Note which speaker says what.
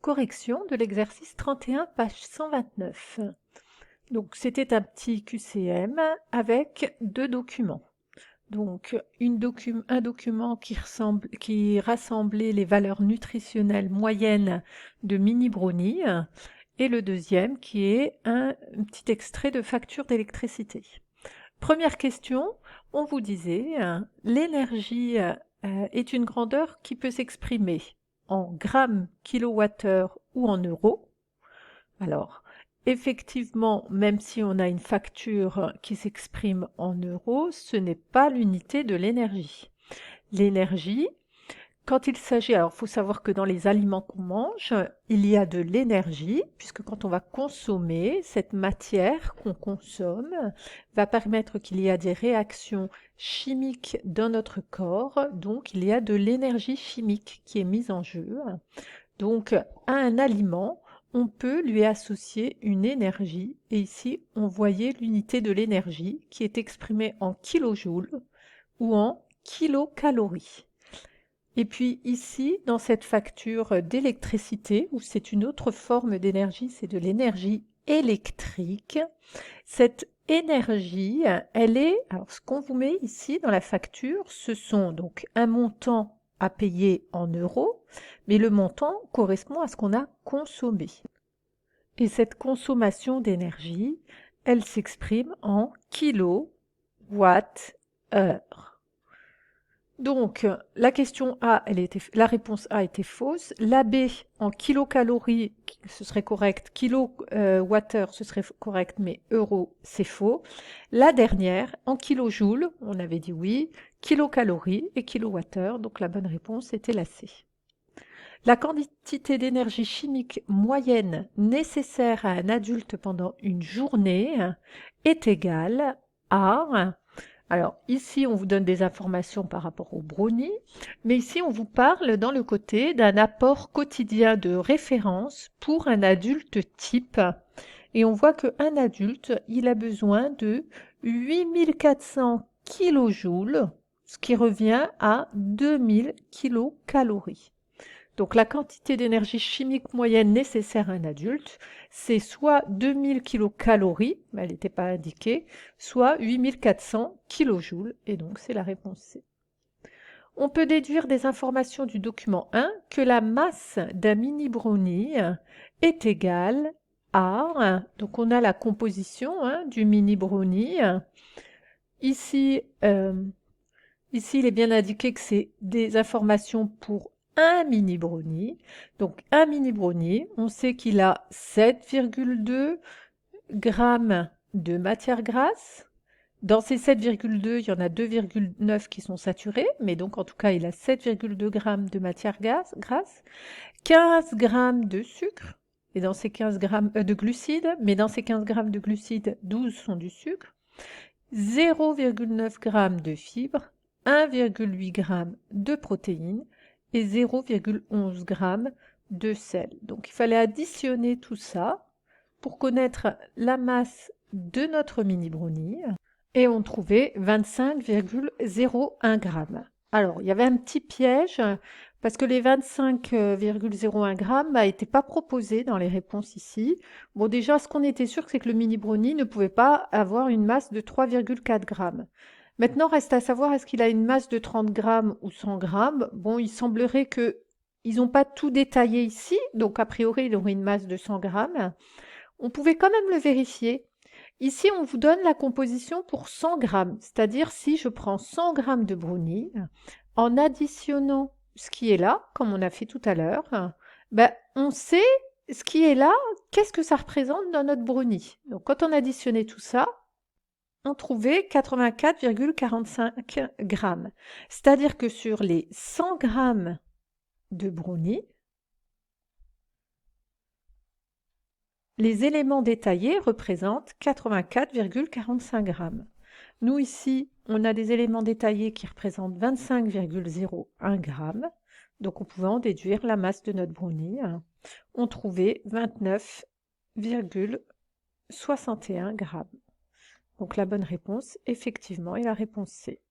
Speaker 1: correction de l'exercice 31, page 129. Donc, c'était un petit QCM avec deux documents. Donc, un document qui rassemblait les valeurs nutritionnelles moyennes de mini brownies et le deuxième qui est un petit extrait de facture d'électricité. Première question, on vous disait, l'énergie est une grandeur qui peut s'exprimer en grammes kilowattheure ou en euros. Alors, effectivement, même si on a une facture qui s'exprime en euros, ce n'est pas l'unité de l'énergie. L'énergie, quand il s'agit, alors il faut savoir que dans les aliments qu'on mange, il y a de l'énergie, puisque quand on va consommer, cette matière qu'on consomme va permettre qu'il y a des réactions chimiques dans notre corps, donc il y a de l'énergie chimique qui est mise en jeu. Donc à un aliment, on peut lui associer une énergie, et ici on voyait l'unité de l'énergie qui est exprimée en kilojoules ou en kilocalories. Et puis ici, dans cette facture d'électricité, où c'est une autre forme d'énergie, c'est de l'énergie électrique, cette énergie, elle est, alors ce qu'on vous met ici dans la facture, ce sont donc un montant à payer en euros, mais le montant correspond à ce qu'on a consommé. Et cette consommation d'énergie, elle s'exprime en kilowatts-heure. Donc, la réponse A était fausse. La B en kilocalories, ce serait correct. Kilowattheure, ce serait correct, mais euro, c'est faux. La dernière, en kilojoules, on avait dit oui. Kilocalories et kilowattheure, donc la bonne réponse était la C. La quantité d'énergie chimique moyenne nécessaire à un adulte pendant une journée est égale à... Alors ici, on vous donne des informations par rapport au brownie, mais ici, on vous parle dans le côté d'un apport quotidien de référence pour un adulte type. Et on voit qu'un adulte, il a besoin de 8400 kilojoules, ce qui revient à 2000 kilocalories. Donc la quantité d'énergie chimique moyenne nécessaire à un adulte, c'est soit 2000 kilocalories, mais elle n'était pas indiquée, soit 8400 kilojoules, et donc c'est la réponse C. On peut déduire des informations du document 1 que la masse d'un mini brownie est égale à, donc on a la composition du mini brownie. Ici, il est bien indiqué que c'est des informations pour un mini brownie. Donc un mini brownie, on sait qu'il a 7,2 grammes de matière grasse. Dans ces 7,2, il y en a 2,9 qui sont saturés, mais donc en tout cas, il a 7,2 grammes de matière grasse, 15 grammes de sucre, et dans ces 15 grammes de glucides, mais dans ces 15 grammes de glucides, 12 sont du sucre, 0,9 grammes de fibres, 1,8 g de protéines et 0,11 g de sel. Donc il fallait additionner tout ça pour connaître la masse de notre mini brownie et on trouvait 25,01 g. Alors il y avait un petit piège parce que les 25,01 g n'étaient pas proposés dans les réponses ici. Bon, déjà, ce qu'on était sûr, c'est que le mini brownie ne pouvait pas avoir une masse de 3,4 g. Maintenant, reste à savoir, est-ce qu'il a une masse de 30 g ou 100 g? Bon, il semblerait que ils n'ont pas tout détaillé ici, donc a priori, il aurait une masse de 100 g. On pouvait quand même le vérifier. Ici, on vous donne la composition pour 100 g, c'est-à-dire si je prends 100 g de brownie, en additionnant ce qui est là, comme on a fait tout à l'heure, ben, on sait ce qui est là, qu'est-ce que ça représente dans notre brownie. Donc quand on additionnait tout ça, on trouvait 84,45 grammes. C'est-à-dire que sur les 100 grammes de brownie, les éléments détaillés représentent 84,45 grammes. Nous ici, on a des éléments détaillés qui représentent 25,01 grammes. Donc on pouvait en déduire la masse de notre brownie. On trouvait 29,61 grammes. Donc la bonne réponse, effectivement, est la réponse C.